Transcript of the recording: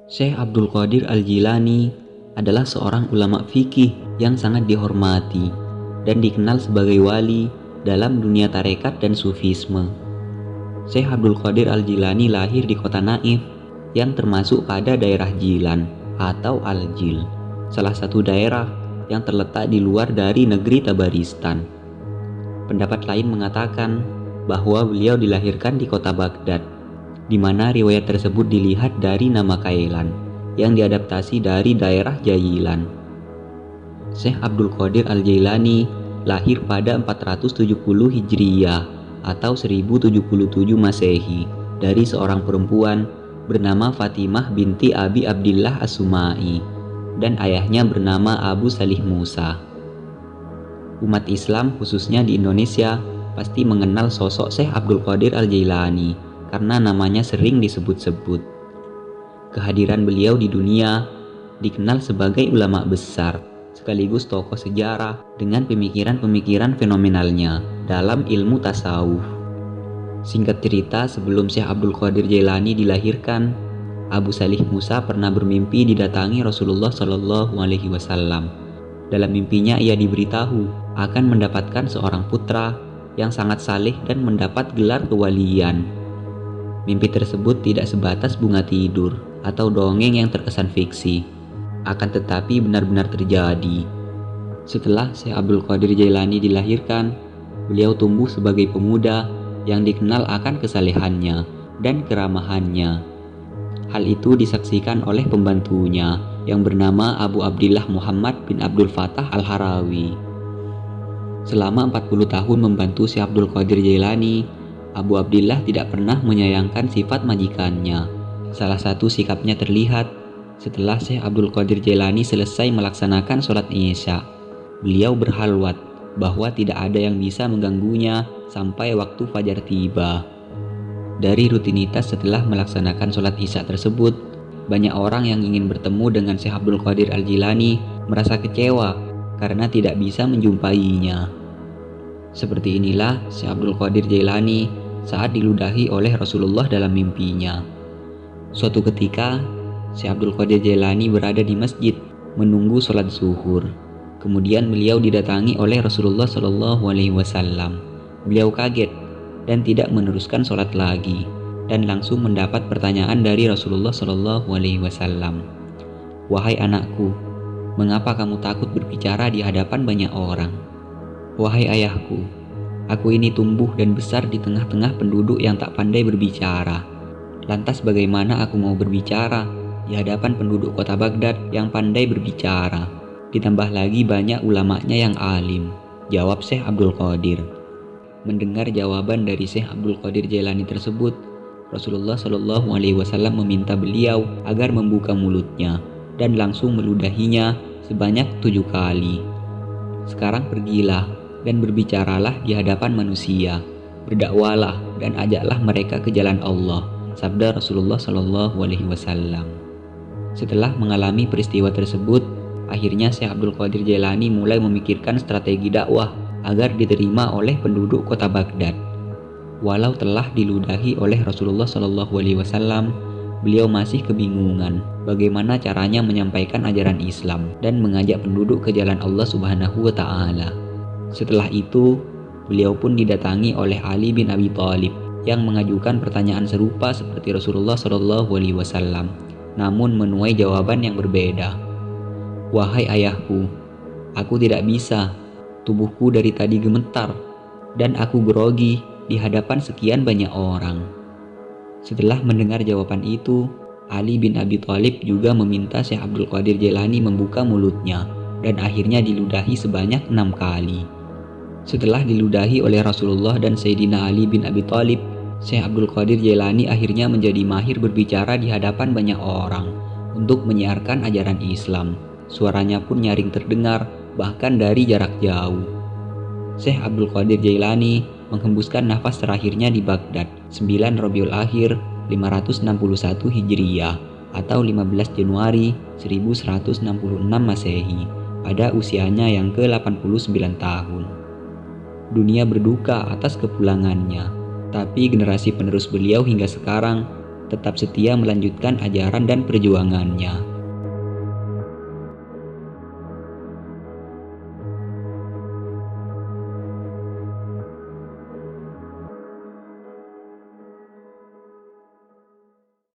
Syekh Abdul Qadir Al-Jilani adalah seorang ulama fikih yang sangat dihormati dan dikenal sebagai wali dalam dunia tarekat dan sufisme. Syekh Abdul Qadir Al-Jilani lahir di kota Naif yang termasuk pada daerah Jilan atau Al-Jil, salah satu daerah yang terletak di luar dari negeri Tabaristan. Pendapat lain mengatakan bahwa beliau dilahirkan di kota Baghdad, di mana riwayat tersebut dilihat dari nama Kailan yang diadaptasi dari daerah Jailan. Syekh Abdul Qadir Al-Jailani lahir pada 470 Hijriyah atau 1077 Masehi dari seorang perempuan bernama Fatimah binti Abi Abdillah As-Sumai dan ayahnya bernama Abu Salih Musa. Umat Islam khususnya di Indonesia pasti mengenal sosok Syekh Abdul Qadir Al-Jailani karena namanya sering disebut-sebut. Kehadiran beliau di dunia dikenal sebagai ulama besar, sekaligus tokoh sejarah dengan pemikiran-pemikiran fenomenalnya dalam ilmu tasawuf. Singkat cerita, sebelum Syekh Abdul Qadir Jailani dilahirkan, Abu Salih Musa pernah bermimpi didatangi Rasulullah Shallallahu Alaihi Wasallam. Dalam mimpinya ia diberitahu akan mendapatkan seorang putra yang sangat saleh dan mendapat gelar kewalian. Mimpi tersebut tidak sebatas bunga tidur atau dongeng yang terkesan fiksi, akan tetapi benar-benar terjadi. Setelah Syekh Abdul Qadir Jailani dilahirkan, beliau tumbuh sebagai pemuda yang dikenal akan kesalehannya dan keramahannya. Hal itu disaksikan oleh pembantunya yang bernama Abu Abdillah Muhammad bin Abdul Fattah Al-Harawi. Selama 40 tahun membantu Syekh Abdul Qadir Jailani, Abu Abdillah tidak pernah menyayangkan sifat majikannya. Salah satu sikapnya terlihat setelah Syekh Abdul Qadir Jailani selesai melaksanakan sholat Isya. Beliau berhalwat bahwa tidak ada yang bisa mengganggunya sampai waktu fajar tiba. Dari rutinitas setelah melaksanakan sholat Isya tersebut, banyak orang yang ingin bertemu dengan Syekh Abdul Qadir Al-Jilani merasa kecewa karena tidak bisa menjumpainya. Seperti inilah Syekh Abdul Qadir Jailani saat diludahi oleh Rasulullah dalam mimpinya. Suatu ketika, Syekh Abdul Qadir Jailani berada di masjid menunggu sholat zuhur. Kemudian beliau didatangi oleh Rasulullah Shallallahu Alaihi Wasallam. Beliau kaget dan tidak meneruskan sholat lagi, dan langsung mendapat pertanyaan dari Rasulullah Shallallahu Alaihi Wasallam. Wahai anakku, mengapa kamu takut berbicara di hadapan banyak orang? Wahai ayahku, aku ini tumbuh dan besar di tengah-tengah penduduk yang tak pandai berbicara. Lantas bagaimana aku mau berbicara di hadapan penduduk kota Baghdad yang pandai berbicara? Ditambah lagi banyak ulamanya yang alim, jawab Syekh Abdul Qadir. Mendengar jawaban dari Syekh Abdul Qadir Jailani tersebut, Rasulullah Shallallahu Alaihi Wasallam meminta beliau agar membuka mulutnya dan langsung meludahinya sebanyak 7 kali. Sekarang pergilah dan berbicaralah di hadapan manusia, berdakwalah dan ajaklah mereka ke jalan Allah, sabda Rasulullah Shallallahu Alaihi Wasallam. Setelah mengalami peristiwa tersebut, akhirnya Syekh Abdul Qadir Jailani mulai memikirkan strategi dakwah agar diterima oleh penduduk kota Baghdad. Walau telah diludahi oleh Rasulullah Shallallahu Alaihi Wasallam, beliau masih kebingungan bagaimana caranya menyampaikan ajaran Islam dan mengajak penduduk ke jalan Allah Subhanahu wa Ta'ala. Setelah itu, beliau pun didatangi oleh Ali bin Abi Thalib yang mengajukan pertanyaan serupa seperti Rasulullah Shallallahu Alaihi Wasallam, namun menuai jawaban yang berbeda. Wahai ayahku, aku tidak bisa. Tubuhku dari tadi gemetar dan aku grogi di hadapan sekian banyak orang. Setelah mendengar jawaban itu, Ali bin Abi Thalib juga meminta Syekh Abdul Qadir Jailani membuka mulutnya dan akhirnya diludahi sebanyak 6 kali. Setelah diludahi oleh Rasulullah dan Sayyidina Ali bin Abi Thalib, Syekh Abdul Qadir Jailani akhirnya menjadi mahir berbicara di hadapan banyak orang untuk menyiarkan ajaran Islam. Suaranya pun nyaring terdengar bahkan dari jarak jauh. Syekh Abdul Qadir Jailani menghembuskan nafas terakhirnya di Baghdad 9 Rabiul Akhir 561 Hijriyah atau 15 Januari 1166 Masehi pada usianya yang ke-89 tahun. Dunia berduka atas kepulangannya, tapi generasi penerus beliau hingga sekarang tetap setia melanjutkan ajaran dan perjuangannya.